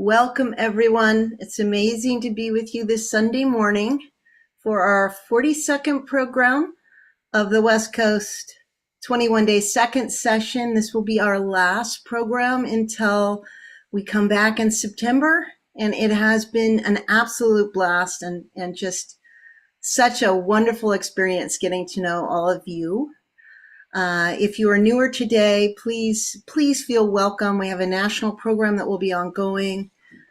Welcome, everyone. It's amazing to be with you this Sunday morning for our 42nd program of the West Coast 21-day second session. This will be our last program until we come back in September. And it has been an absolute blast and just such a wonderful experience getting to know all of you. If you are newer today, please feel welcome. We have a national program that will be ongoing.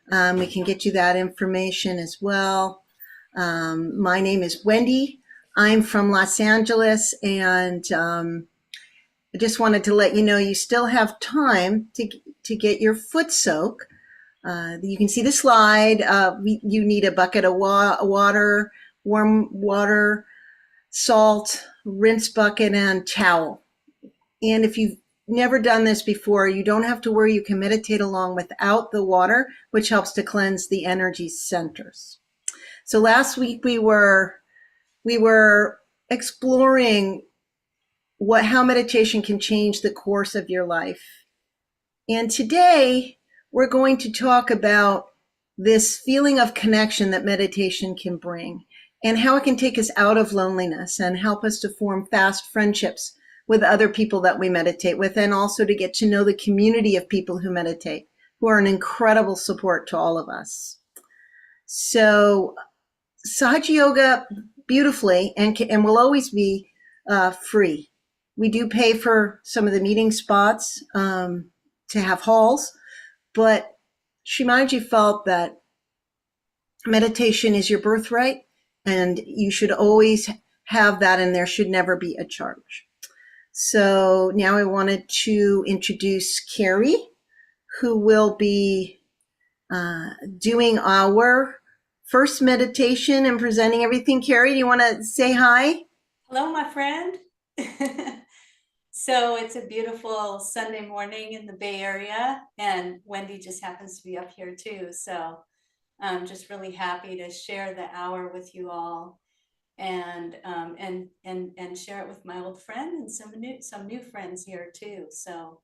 We can get you that information as well. My name is Wendy. I'm from Los Angeles, and I just wanted to let you know you still have time to get your foot soak. You can see the slide. You need a bucket of water, warm water, salt, rinse bucket, and towel. And if you've never done this before, you don't have to worry. You can meditate along without the water, which helps to cleanse the energy centers. So last week we were exploring how meditation can change the course of your life. And today we're going to talk about this feeling of connection that meditation can bring and how it can take us out of loneliness and help us to form fast friendships with other people that we meditate with, and also to get to know the community of people who meditate, who are an incredible support to all of us. So Sahaja Yoga beautifully and will always be free. We do pay for some of the meeting spots to have halls, but Shri Mataji felt that meditation is your birthright and you should always have that, and there should never be a charge. So now I wanted to introduce Carrie, who will be doing our first meditation and presenting everything. Carrie, do you want to say hi? Hello, my friend. So it's a beautiful Sunday morning in the Bay Area, and Wendy just happens to be up here too. So I'm just really happy to share the hour with you all, and share it with my old friend and some new friends here too. So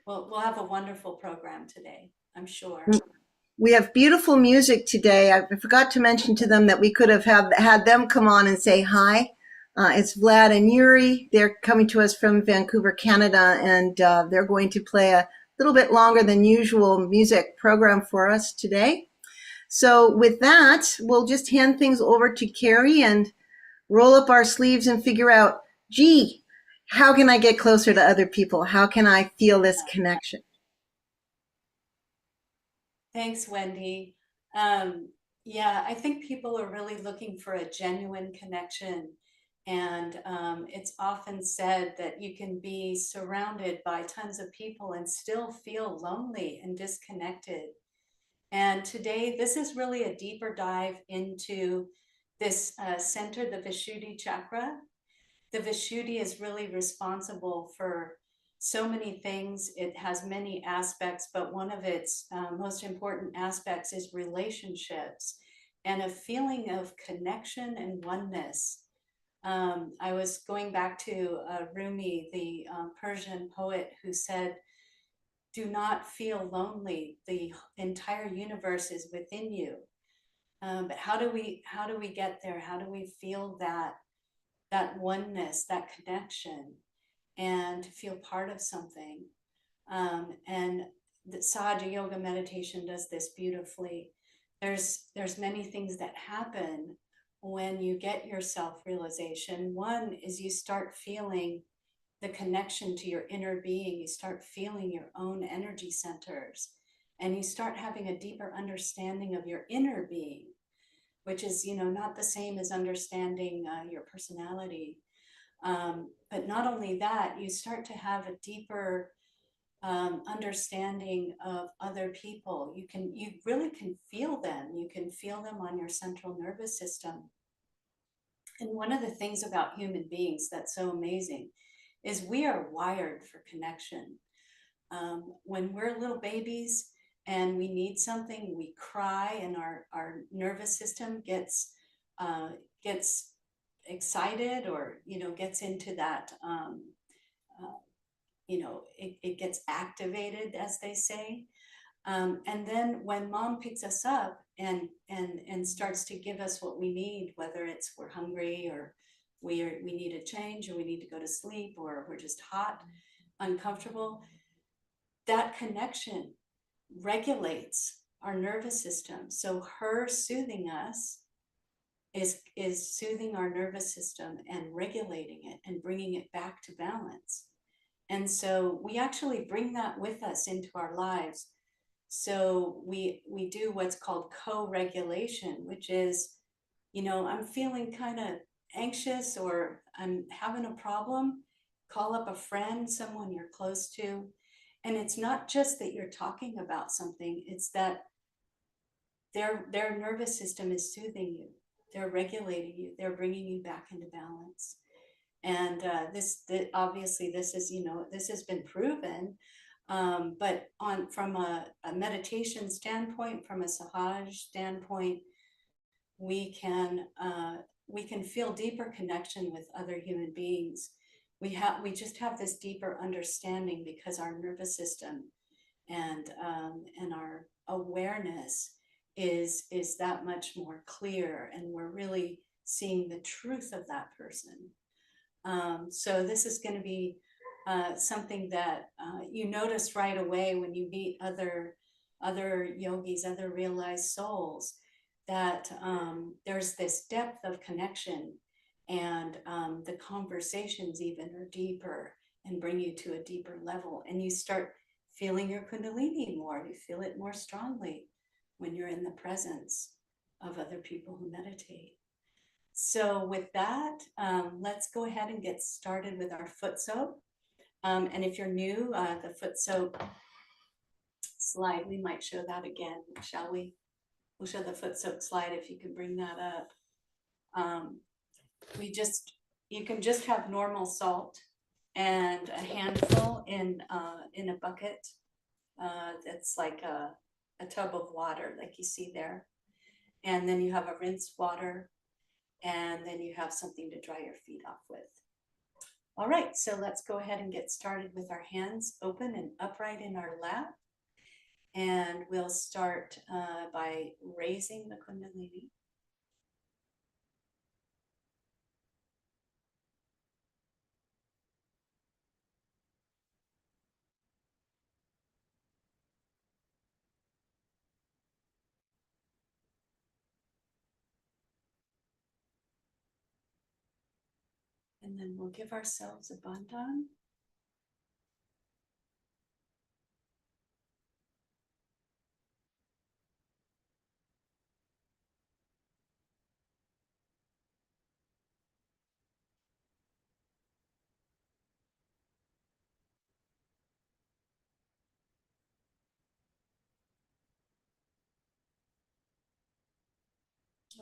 we'll have a wonderful program today, I'm sure. We have beautiful music today. I forgot to mention to them that we could have had them come on and say hi. It's Vlad and Yuri. They're coming to us from Vancouver, Canada, and they're going to play a little bit longer than usual music program for us today. So with that, we'll just hand things over to Carrie and roll up our sleeves and figure out, gee, how can I get closer to other people? How can I feel this connection? Thanks, Wendy. Yeah, I think people are really looking for a genuine connection. And it's often said that you can be surrounded by tons of people and still feel lonely and disconnected. And today, this is really a deeper dive into this center, the Vishuddhi chakra. The Vishuddhi is really responsible for so many things. It has many aspects, but one of its most important aspects is relationships and a feeling of connection and oneness. I was going back to Rumi, the Persian poet, who said, "Do not feel lonely. The entire universe is within you." But how do we get there? How do we feel that oneness, that connection, and feel part of something? And the Sahaja Yoga meditation does this beautifully. There's many things that happen when you get your self-realization. One is you start feeling the connection to your inner being. You start feeling your own energy centers, and you start having a deeper understanding of your inner being, which is, not the same as understanding your personality. But not only that, you start to have a deeper understanding of other people. You really can feel them. You can feel them on your central nervous system. And one of the things about human beings that's so amazing is we are wired for connection. When we're little babies and we need something, we cry, and our nervous system gets excited, or gets into that it gets activated, as they say. And then when mom picks us up and starts to give us what we need, whether it's we're hungry or we need a change or we need to go to sleep or we're just hot, uncomfortable, that connection regulates our nervous system. So her soothing us is soothing our nervous system and regulating it and bringing it back to balance. And so we actually bring that with us into our lives. So we do what's called co-regulation, which is, I'm feeling kind of anxious or I'm having a problem, call up a friend, someone you're close to. And it's not just that you're talking about something, it's that their nervous system is soothing you. They're regulating you. They're bringing you back into balance. And obviously this is, this has been proven. But from a meditation standpoint, from a Sahaj standpoint, we can feel deeper connection with other human beings. We just have this deeper understanding because our nervous system and our awareness is that much more clear, and we're really seeing the truth of that person. So this is going to be something that you notice right away when you meet other yogis, other realized souls, that there's this depth of connection, and the conversations even are deeper and bring you to a deeper level, and you start feeling your kundalini more. You feel it more strongly when you're in the presence of other people who meditate. So with that, let's go ahead and get started with our foot soap. And if you're new, the foot soap slide, we might show that again, shall we? We'll show the foot soap slide if you can bring that up. You can just have normal salt and a handful in a bucket that's like a tub of water, like you see there. And then you have a rinse water, and then you have something to dry your feet off with. All right, so let's go ahead and get started with our hands open and upright in our lap. And we'll start by raising the kundalini. And then we'll give ourselves a bandhan.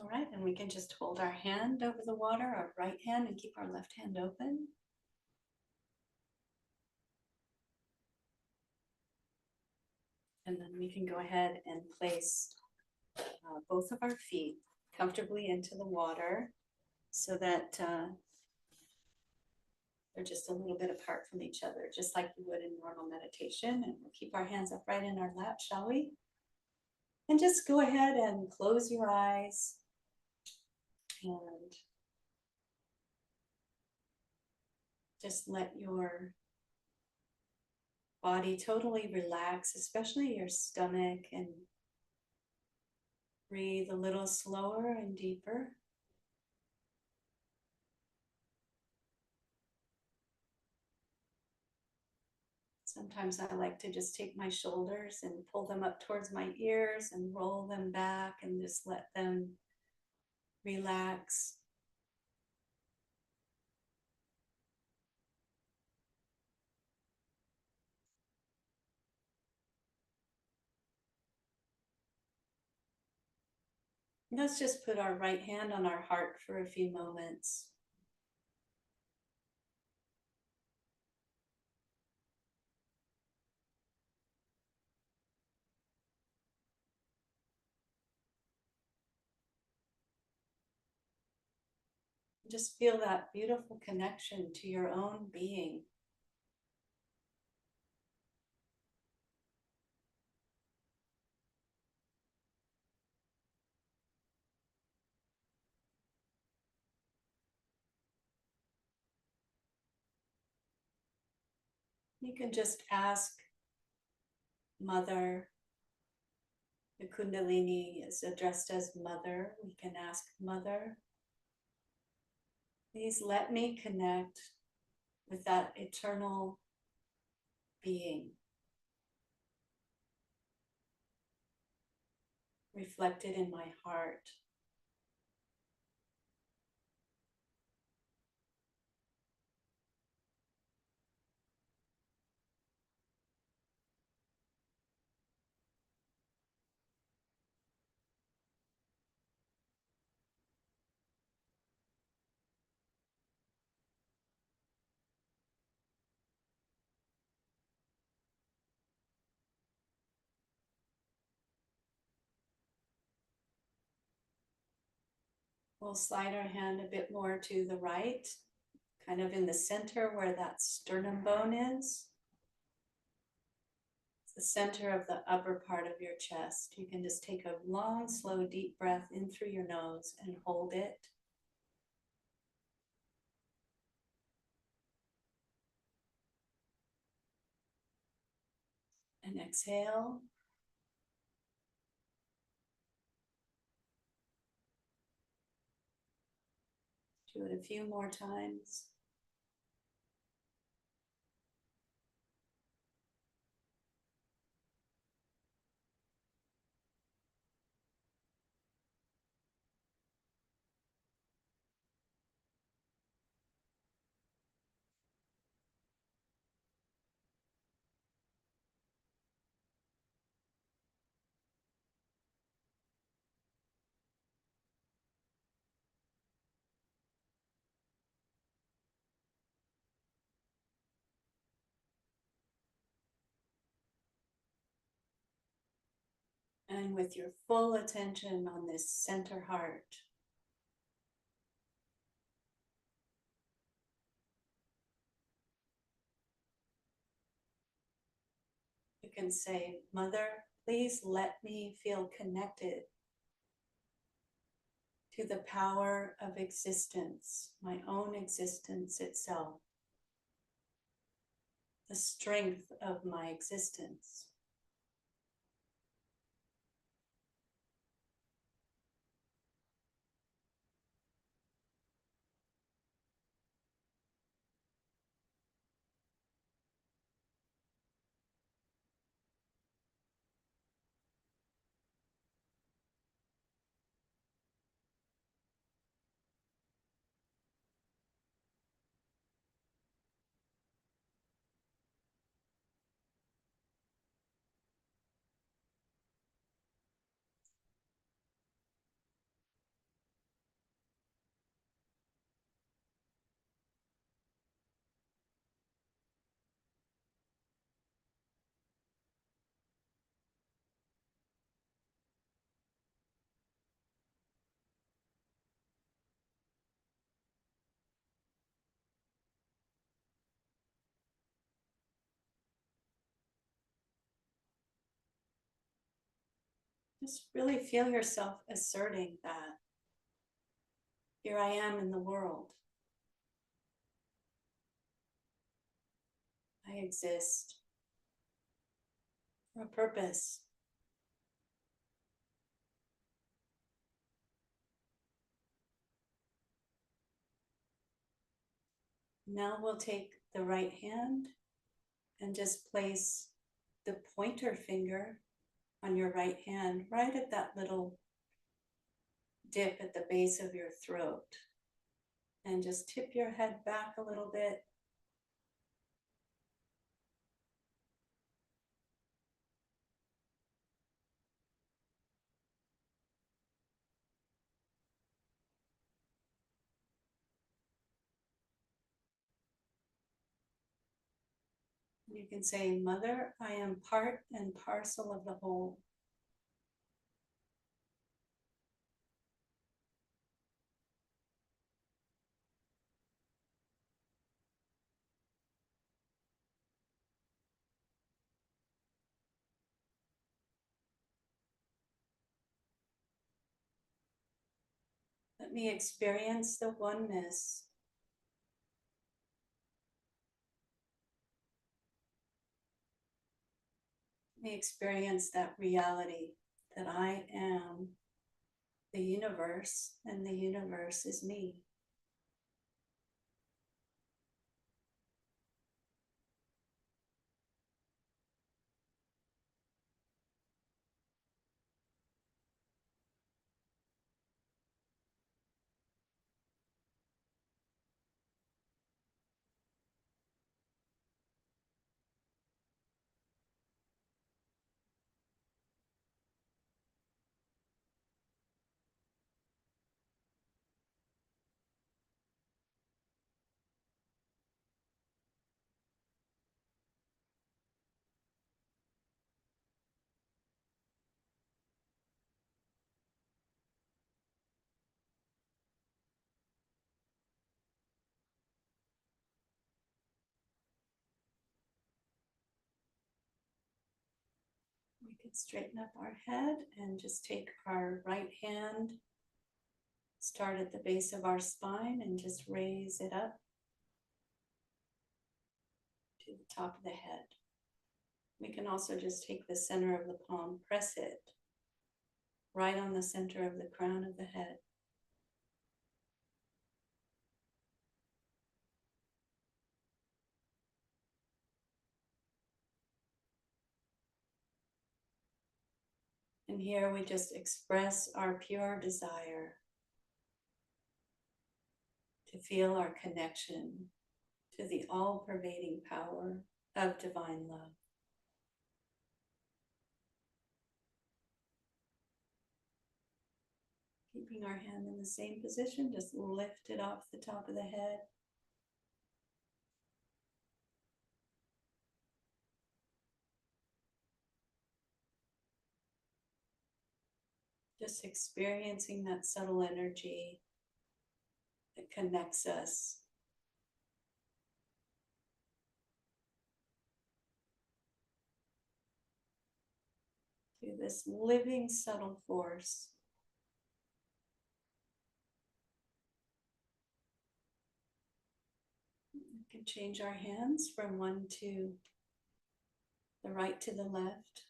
All right, and we can just hold our hand over the water, our right hand, and keep our left hand open. And then we can go ahead and place both of our feet comfortably into the water so that they're just a little bit apart from each other, just like you would in normal meditation. And we'll keep our hands upright in our lap, shall we? And just go ahead and close your eyes and just let your body totally relax, especially your stomach, and breathe a little slower and deeper. Sometimes I like to just take my shoulders and pull them up towards my ears and roll them back and just let them relax. Let's just put our right hand on our heart for a few moments. Just feel that beautiful connection to your own being. You can just ask Mother. The Kundalini is addressed as Mother. We can ask Mother, please let me connect with that eternal being reflected in my heart. We'll slide our hand a bit more to the right, kind of in the center where that sternum bone is. It's the center of the upper part of your chest. You can just take a long, slow, deep breath in through your nose and hold it. And exhale. Do it a few more times. And with your full attention on this center heart, you can say, Mother, please let me feel connected to the power of existence, my own existence itself, the strength of my existence. Just really feel yourself asserting that here I am in the world. I exist for a purpose. Now we'll take the right hand and just place the pointer finger on your right hand, right at that little dip at the base of your throat. And just tip your head back a little bit. You can say, Mother, I am part and parcel of the whole. Let me experience the oneness me experience that reality that I am the universe and the universe is me. We could straighten up our head and just take our right hand, start at the base of our spine and just raise it up to the top of the head. We can also just take the center of the palm, press it right on the center of the crown of the head. And here we just express our pure desire to feel our connection to the all-pervading power of divine love. Keeping our hand in the same position, just lift it off the top of the head. Just experiencing that subtle energy that connects us to this living subtle force. We can change our hands from one to the right to the left.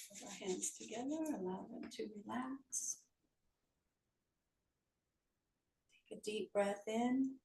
Put our hands together, allow them to relax. Take a deep breath in.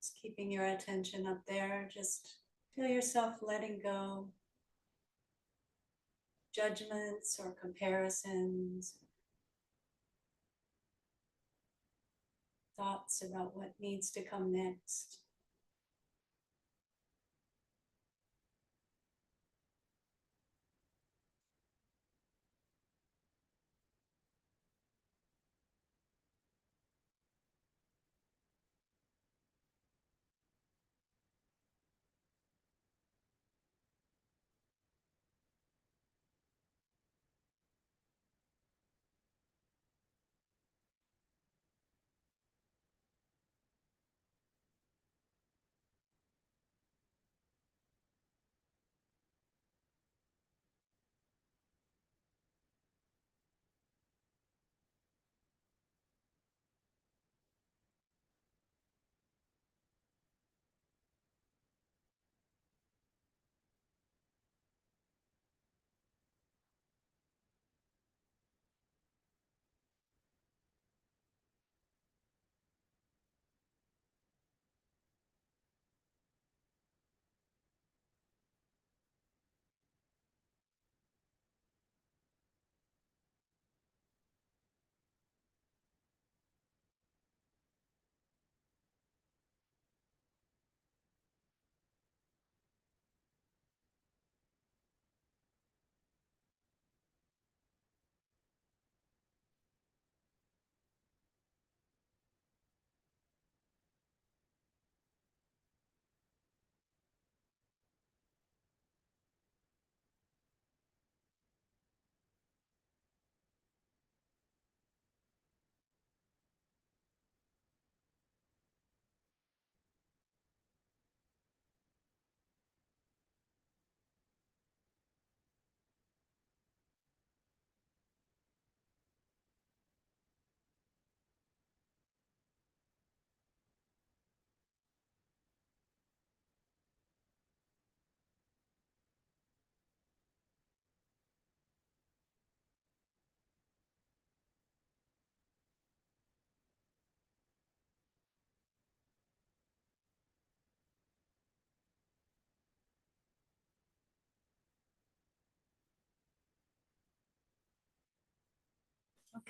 Just keeping your attention up there. Just feel yourself letting go judgments or comparisons, thoughts about what needs to come next.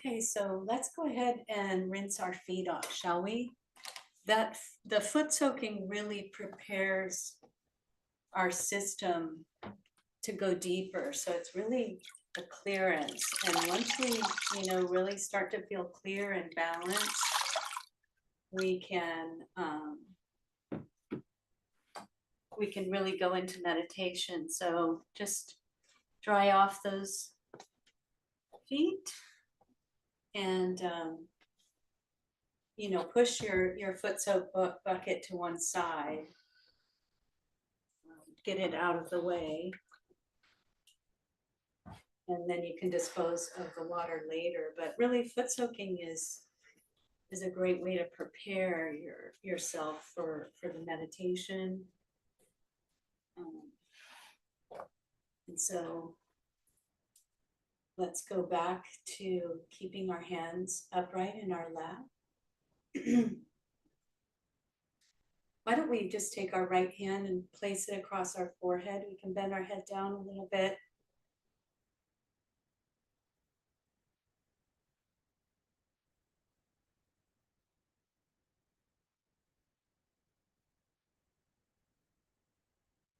Okay, so let's go ahead and rinse our feet off, shall we? The foot soaking really prepares our system to go deeper. So it's really a clearance. And once we, really start to feel clear and balanced, we can really go into meditation. So just dry off those feet and push your foot soak bucket to one side. Get it out of the way. And then you can dispose of the water later. But really, foot soaking is a great way to prepare yourself for the meditation. And so let's go back to keeping our hands upright in our lap. Why don't we just take our right hand and place it across our forehead? We can bend our head down a little bit.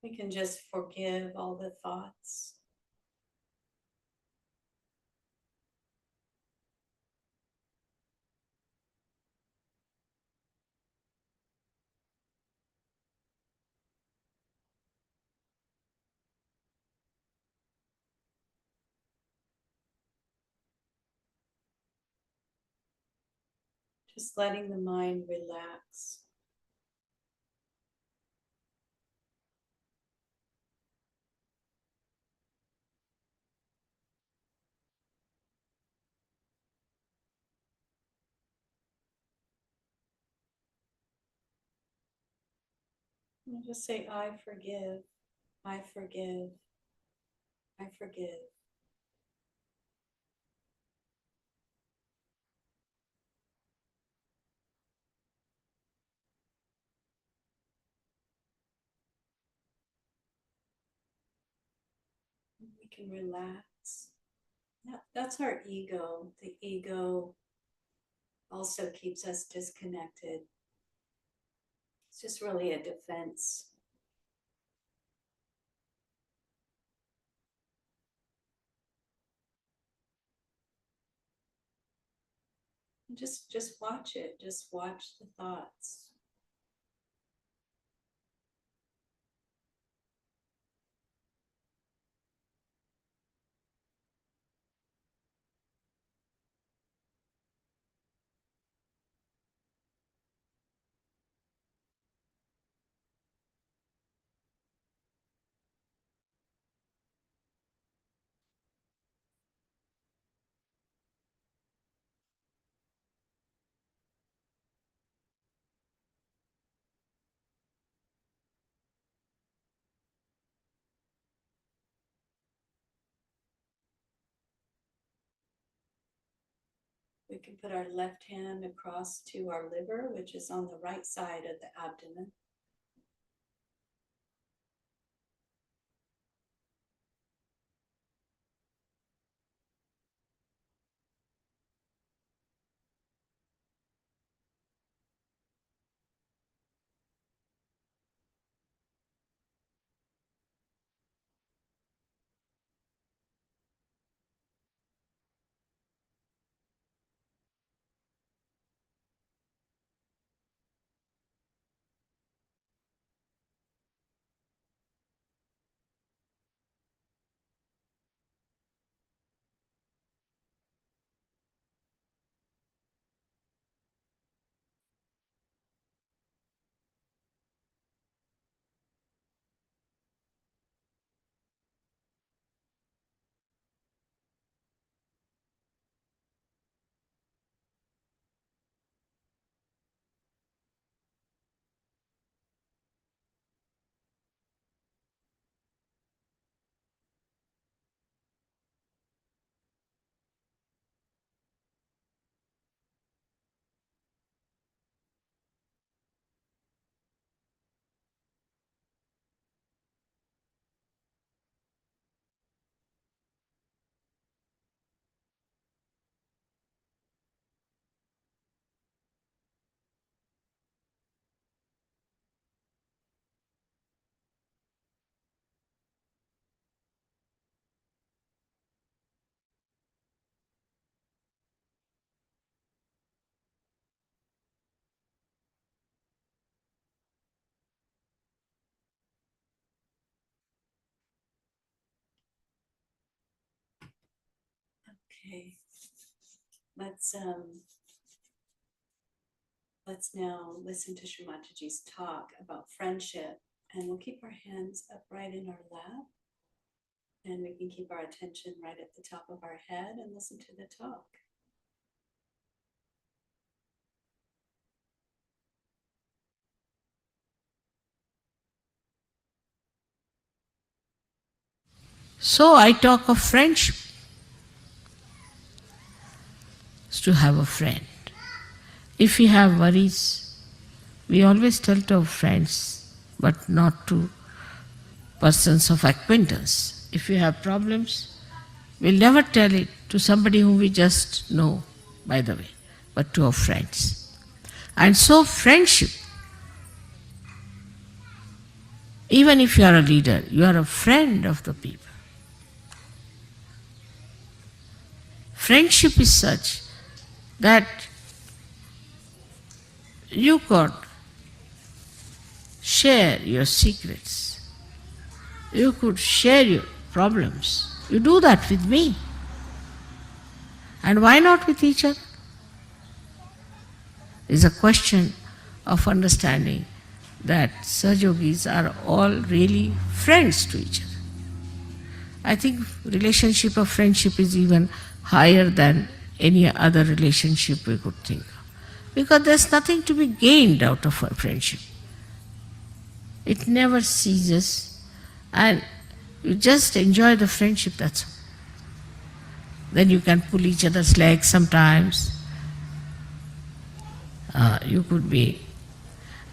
We can just forgive all the thoughts. Just letting the mind relax. And just say, I forgive, I forgive, I forgive. We can relax. That's our ego. The ego also keeps us disconnected. It's just really a defense. Just watch it. Just watch the thoughts. We can put our left hand across to our liver, which is on the right side of the abdomen. Okay, let's now listen to Shri Mataji's talk about friendship, and we'll keep our hands upright in our lap, and we can keep our attention right at the top of our head and listen to the talk. So I talk of friendship. Is to have a friend. If we have worries, we always tell to our friends, but not to persons of acquaintance. If we have problems, we'll never tell it to somebody whom we just know, by the way, but to our friends. And so friendship, even if you are a leader, you are a friend of the people. Friendship is such that you could share your secrets. You could share your problems. You do that with me. And why not with each other? It's a question of understanding that Sahajogis are all really friends to each other. I think relationship of friendship is even higher than any other relationship we could think of. Because there's nothing to be gained out of a friendship. It never ceases, and you just enjoy the friendship, that's all. Then you can pull each other's legs sometimes. You could be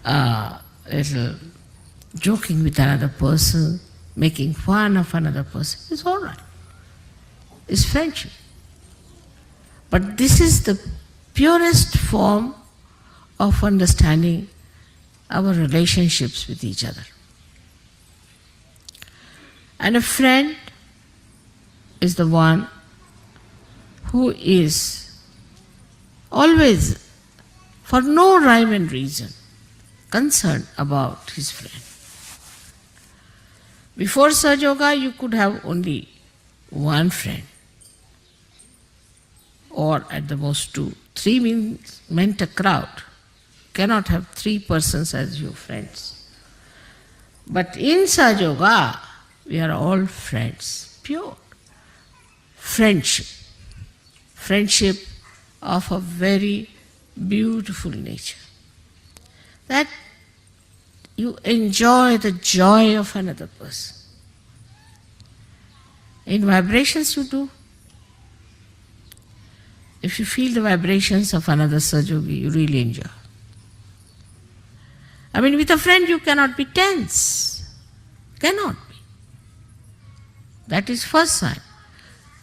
a little joking with another person, making fun of another person. It's all right. It's friendship. But this is the purest form of understanding our relationships with each other. And a friend is the one who is always, for no rhyme and reason, concerned about his friend. Before Sahaja Yoga, you could have only one friend, or at the most two. Three meant a crowd. Cannot have three persons as your friends. But in Sahaja Yoga, we are all friends, pure. Friendship. Friendship of a very beautiful nature. That you enjoy the joy of another person. In vibrations you do. If you feel the vibrations of another Sahajogi, you really enjoy. I mean, with a friend you cannot be tense. Cannot be. That is first sign.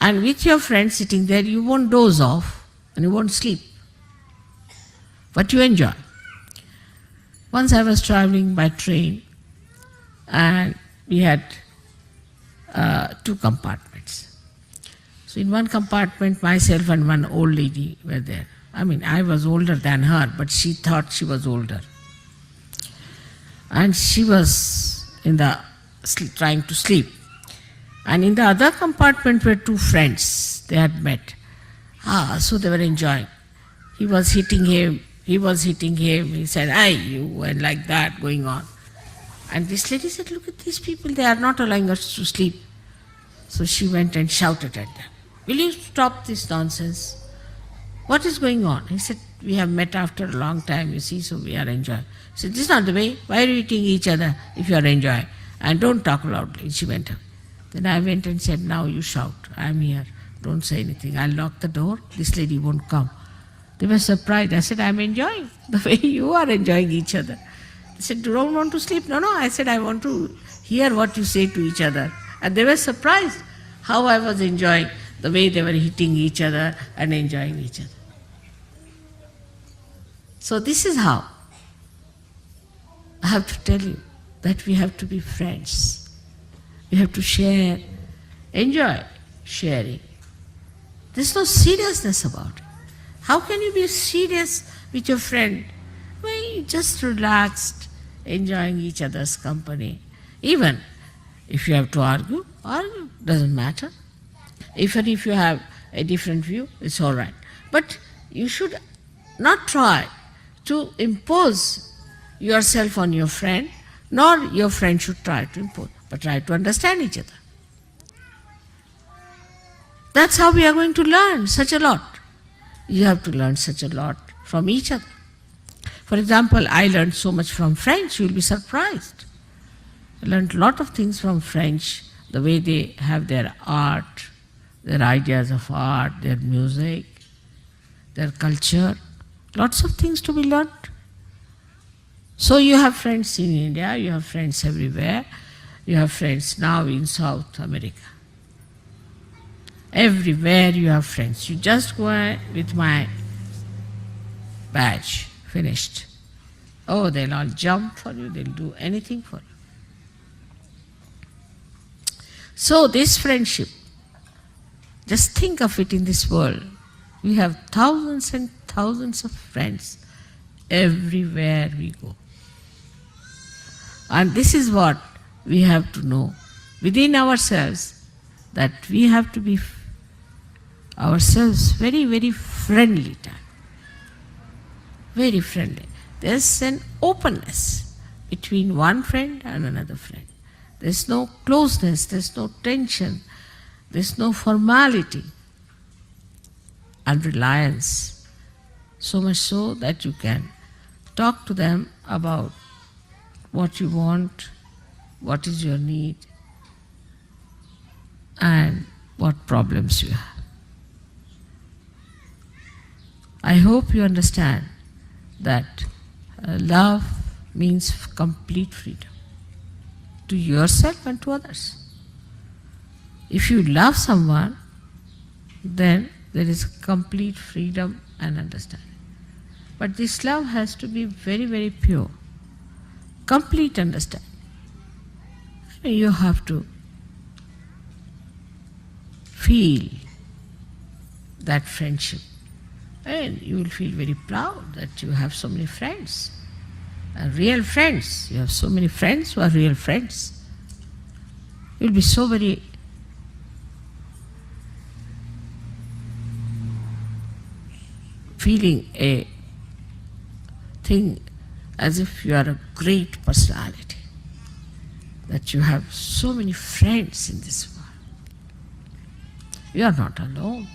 And with your friend sitting there, you won't doze off and you won't sleep. But you enjoy. Once I was traveling by train and we had two compartments. So in one compartment, myself and one old lady were there. I mean, I was older than her, but she thought she was older. And she was trying to sleep. And in the other compartment were two friends. They had met. So they were enjoying. He was hitting him. He was hitting him. He said, "Hey, you," and like that going on. And this lady said, "Look at these people. They are not allowing us to sleep." So she went and shouted at them, "Will you stop this nonsense? What is going on?" He said, "We have met after a long time, you see, so we are enjoying." He said, "This is not the way. Why are you eating each other if you are enjoying? And don't talk loudly." And she went away. Then I went and said, "Now you shout. I am here. Don't say anything. I'll lock the door. This lady won't come." They were surprised. I said, "I'm enjoying the way you are enjoying each other." They said, "You don't want to sleep?" "No, no." I said, "I want to hear what you say to each other." And they were surprised how I was enjoying the way they were hitting each other and enjoying each other. So this is how I have to tell you that we have to be friends. We have to share, enjoy sharing. There's no seriousness about it. How can you be serious with your friend? Well, you just relaxed, enjoying each other's company. Even if you have to argue, doesn't matter. Even if you have a different view, it's all right. But you should not try to impose yourself on your friend, nor your friend should try to impose, but try to understand each other. That's how we are going to learn such a lot. You have to learn such a lot from each other. For example, I learned so much from French, you'll be surprised. I learned a lot of things from French, the way they have their art, their ideas of art, their music, their culture. Lots of things to be learned. So you have friends in India, you have friends everywhere, you have friends now in South America. Everywhere you have friends. You just go with my badge, finished. Oh, they'll all jump for you, they'll do anything for you. So this friendship, just think of it in this world. We have thousands and thousands of friends everywhere we go. And this is what we have to know within ourselves, that we have to be ourselves very, very friendly time. Very friendly. There's an openness between one friend and another friend. There's no closeness, there's no tension, there's no formality and reliance. So much so that you can talk to them about what you want, what is your need, and what problems you have. I hope you understand that love means complete freedom to yourself and to others. If you love someone, then there is complete freedom and understanding. But this love has to be very, very pure, complete understanding. You have to feel that friendship, and you will feel very proud that you have so many friends, real friends. You have so many friends who are real friends. You will be so very feeling a thing as if you are a great personality, that you have so many friends in this world. You are not alone.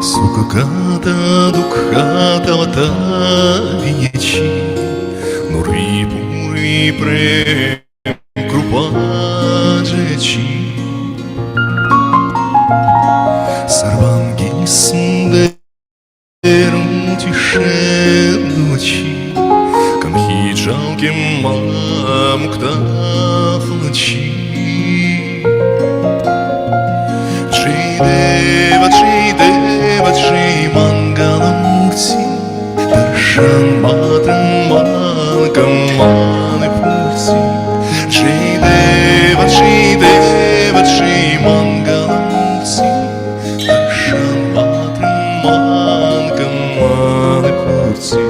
Sukakata dukkata vata vinyachi Nurvi purvi prem krupa jachi Sarvangi sundaram тишенучи Камхи жалки мамукта флачи Shri Mangalamurti Darshan Matram Malakam Manipurti Shri Mangalamurti Darshan Matram Malakam Manipurti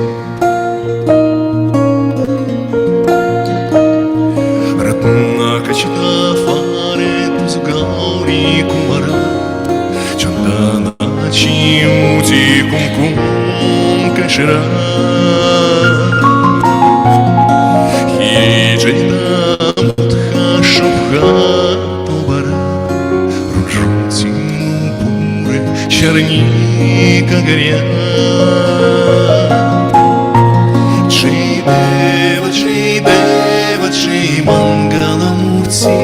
Ratna Kachita Fare Tuzgauri Kumara Chandana Чиути кум-кум кашира Хиджайдам утха-шубха тобара Ружутину пуры черника горя Чидева, чидева, чимангаламурти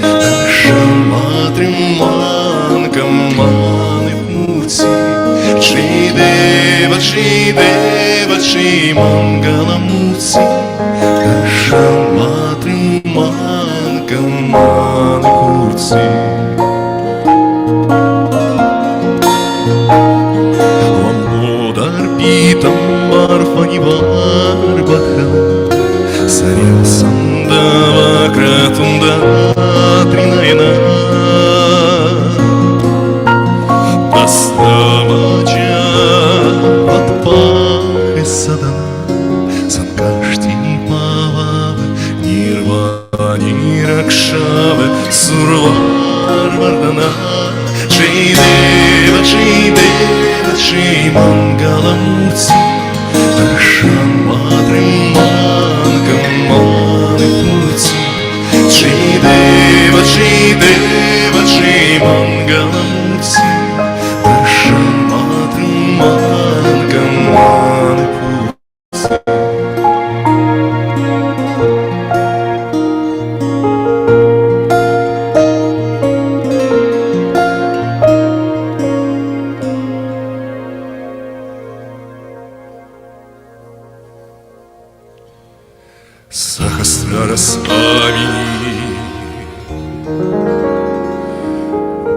Дашаматрим манкам Shri Deva, Shri Mangalamurti Dashamatrim Mankam Manipurti Lambodar Pitam Barfani Barbakha Sarya Sandava Kratunda Trinayana Astamaja Vatpahe Sadana Sankashti Pavava Nirvani Rakshava Survar Vardana Shri Deva, Shri Mangalamurti Darshan Matrim Mankam Manipurti Shri Deva, Shri Mangalamurti Sahasrara Swami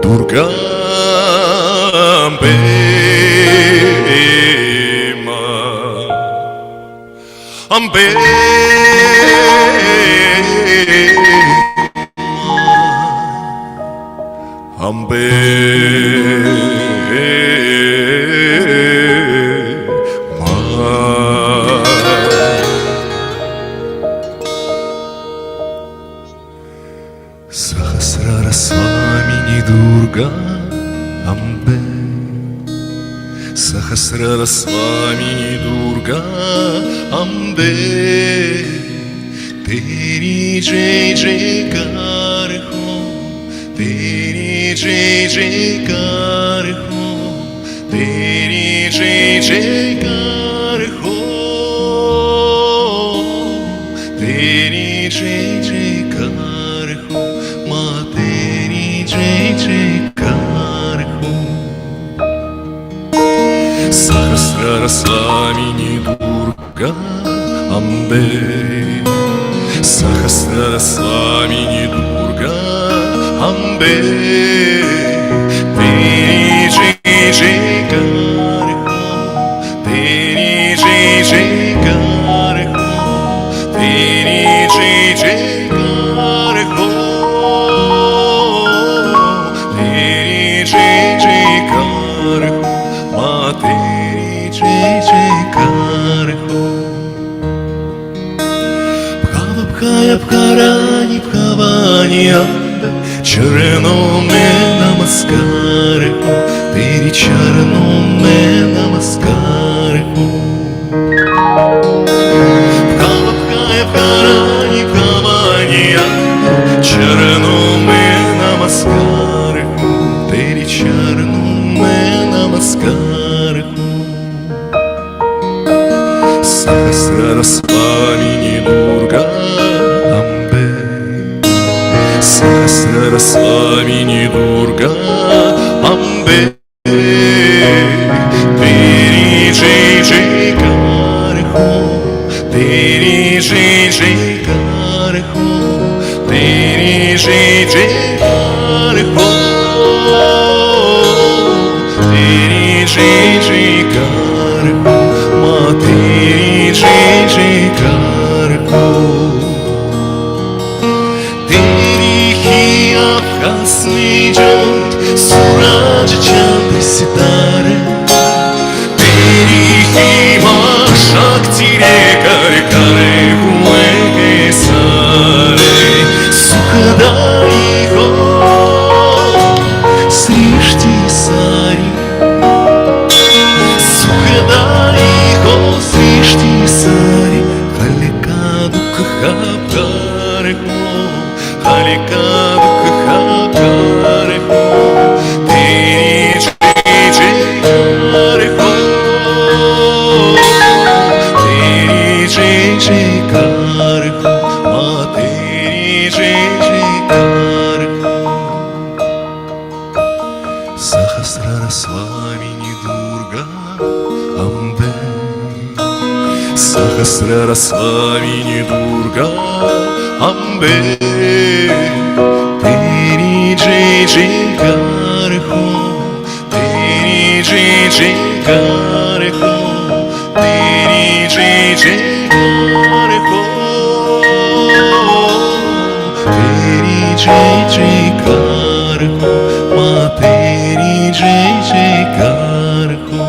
Durga Ambe Ambe Ambe Ma Swamini Durga Ambe Teri Jai Jaikar ho, Teri Jai Jaikar ho, Teri Jai Jaikar ho, Teri Jai Jaikar ho, Ma Teri Jai Jaikar ho. Sahasrara Swamini Durga Ambe Sahasrara Swamini Durga Ambe Teri Jai Jaikar ho, Teri Jai Jaikar ho, Teri Jai Jaikar ho, Teri Jai Jaikar ho, Ma Teri Jai Jaikar ho. Bhaya Bharani Bhavani Ambe Charanam mein namaskar ho, Teri charanam mein namaskar ho. Bhaya Bharani Bhavani Ambe Charanam mein namaskar ho, Teri charanam mein namaskar ho. Sahasrara Swamini Durga Ambe Sahasrara Swamini Durga Ambe Teri Jai Jaikar ho, Teri Jai Jaikar ho, Teri Jai Jaikar ho, Teri Jai Jaikar ho, Ma Teri Jai Jaikar ho. Teri hi abkhas mein jant Suraj chand sitare, Teri hi maa shakti lekar kare hue ke sare. Sukhdai ho srishti sari, Sukhdai ho srishti sari, Halika dukha bhar ho, Halika dukha bhar ho, Teri Jai Jaikar ho, Teri Jai Jaikar ho, Ma Teri Jai Jaikar ho. Sahasrara Swamini Durga Ambe Sahasrara Swamini Durga Ambe Teri Jai Jaikar ho, Teri Jai Jaikar ho, Teri Jai Jaikar ho, Teri Jai Jaikar ho, Ma Teri Jai Jaikar ho.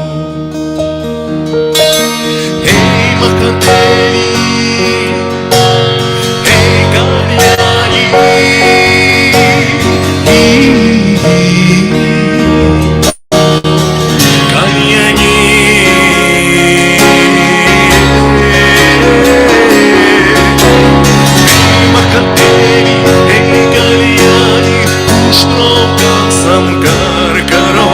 Hey Makandeli, Hey Kalyani, Kalyani, Hey Makandeli, Hey Kalyani, Pushnom ka samkar karo,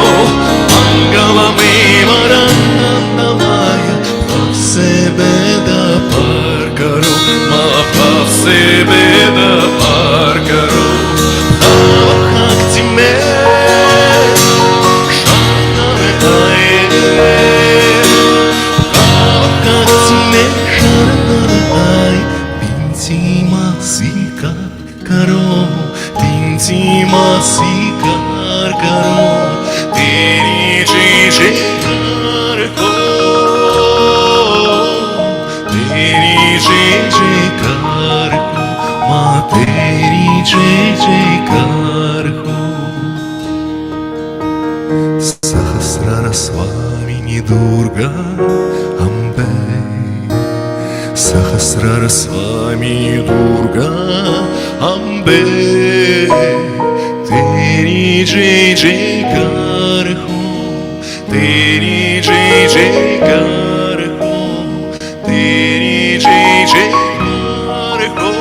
Mangala mein varanandamaya, Bhav se beda par karo, Ma bhav se beda par karo. Bhava bhakti mein shana mein aaye, Bhava bhakti mein shana mein aaye, Binti ma sikar karo, Binti ma sikar karo, Teri Jai Jaikar ho, Teri Jai Jaikar ho, Ma Teri Jai Jaikar ho. Sahasrara Swamini Durga Ambe Sahasrara Swamini Durga Ambe Teri Jai Jaikar ho, Teri जय जयकार हो, तेरी जय जयकार हो,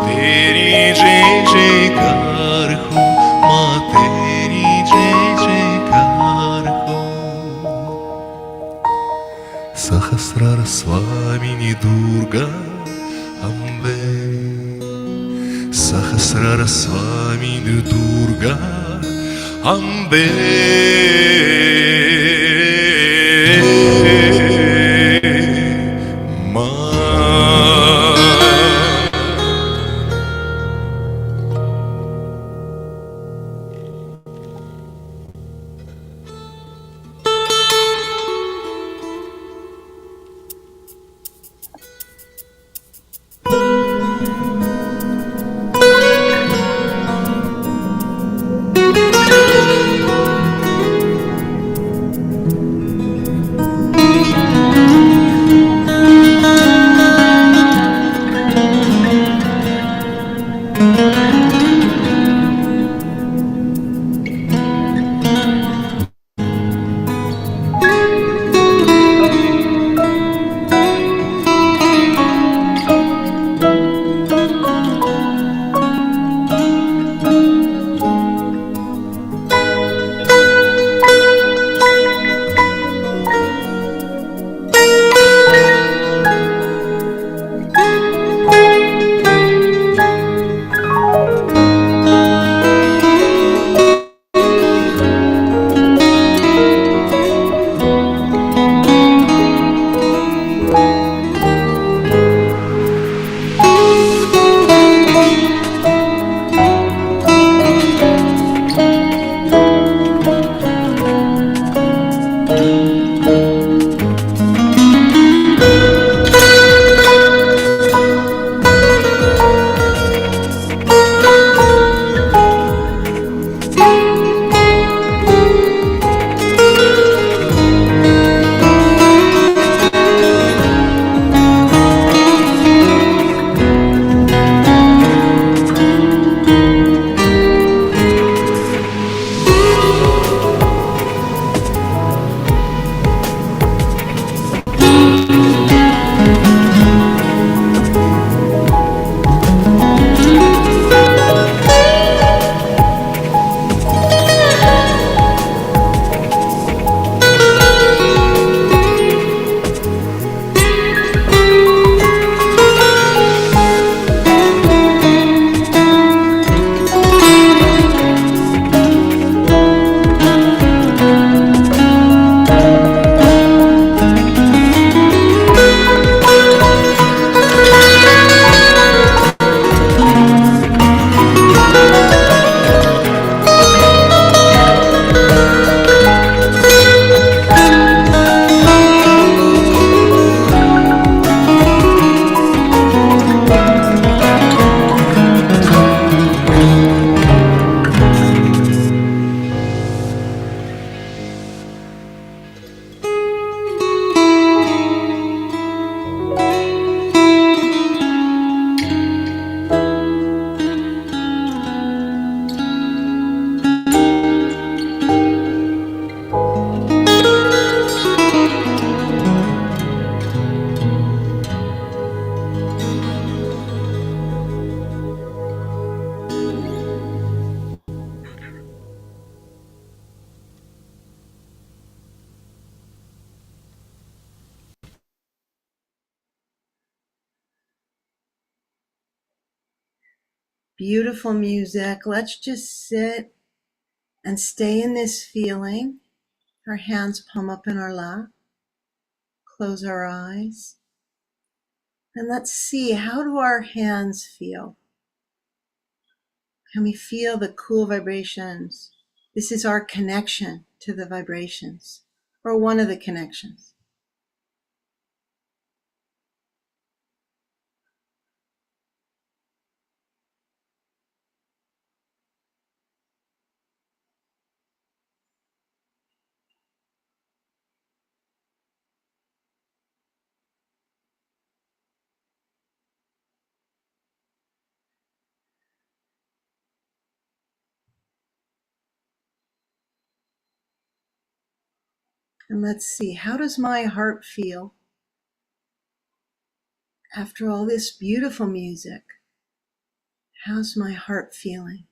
तेरी जय जयकार हो, माँ तेरी जय जयकार हो. सहस्रार स्वामिनी दुर्गा अम्बे, सहस्रार स्वामिनी Durga Ambe, Beautiful music. Let's just sit and stay in this feeling. Our hands palm up in our lap. Close our eyes. And let's see, how do our hands feel? Can we feel the cool vibrations? This is our connection to the vibrations, or one of the connections. And let's see, how does my heart feel after all this beautiful music? How's my heart feeling?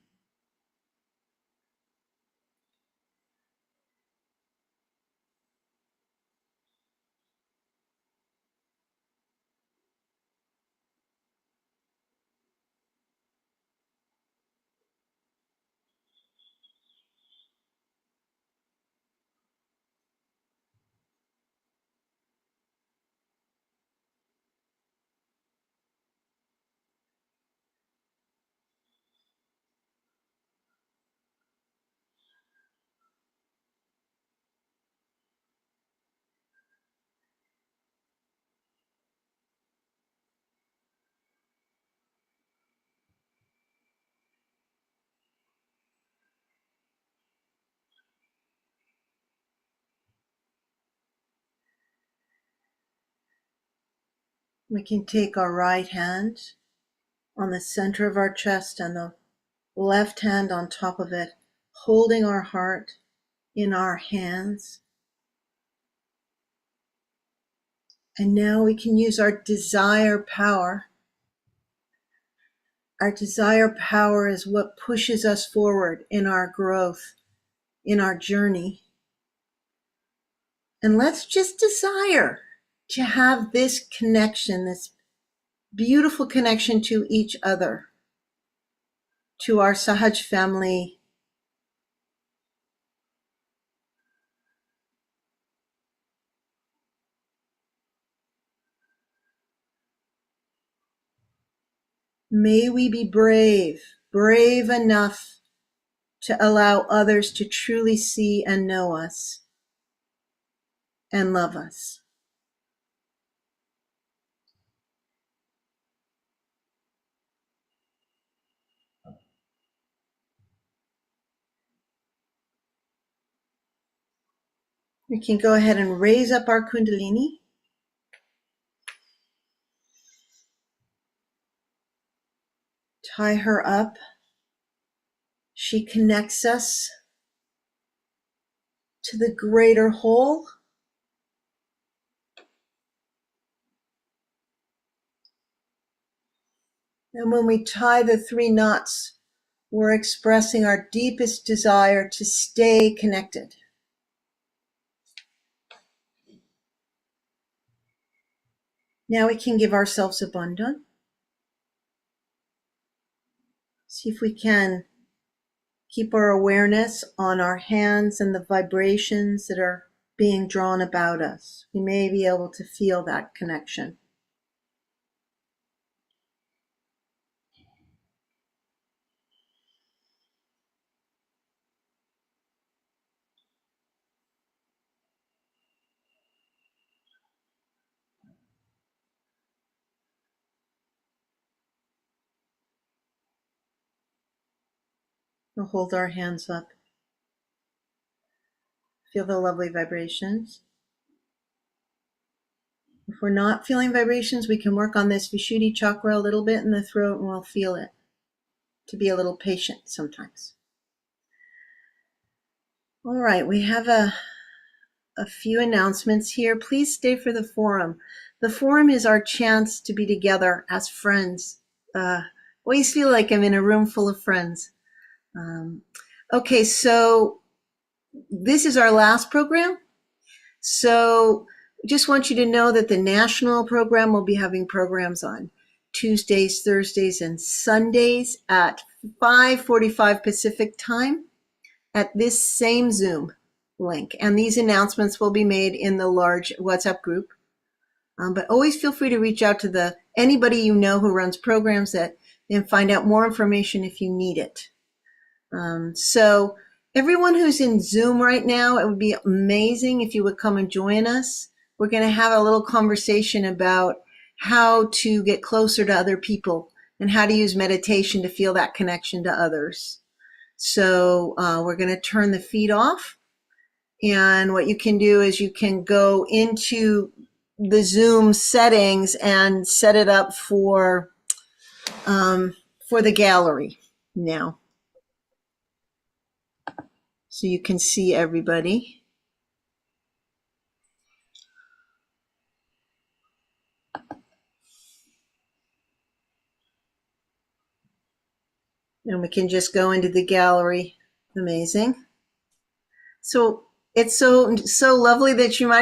We can take our right hand on the center of our chest and the left hand on top of it, holding our heart in our hands. And now we can use our desire power. Our desire power is what pushes us forward in our growth, in our journey. And let's just desire to have this connection, this beautiful connection to each other, to our Sahaj family. May we be brave, brave enough to allow others to truly see and know us and love us. We can go ahead and raise up our Kundalini. Tie her up. She connects us to the greater whole. And when we tie the 3 knots, we're expressing our deepest desire to stay connected. Now we can give ourselves a bandhan. See if we can keep our awareness on our hands and the vibrations that are being drawn about us. We may be able to feel that connection. We'll hold our hands up. Feel the lovely vibrations. If we're not feeling vibrations, we can work on this Vishuddhi chakra a little bit in the throat and we'll feel it. To be a little patient sometimes. All right, we have a few announcements here. Please stay for the forum. The forum is our chance to be together as friends. Always feel like I'm in a room full of friends. Okay, so this is our last program. So just want you to know that the national program will be having programs on Tuesdays, Thursdays, and Sundays at 5:45 Pacific time at this same Zoom link. And these announcements will be made in the large WhatsApp group. But always feel free to reach out to anybody you know who runs programs and find out more information if you need it. So everyone who's in Zoom right now, it would be amazing if you would come and join us. We're going to have a little conversation about how to get closer to other people and how to use meditation to feel that connection to others. So we're going to turn the feed off. And what you can do is you can go into the Zoom settings and set it up for the gallery now. So you can see everybody. And we can just go into the gallery. Amazing. So it's so lovely that you might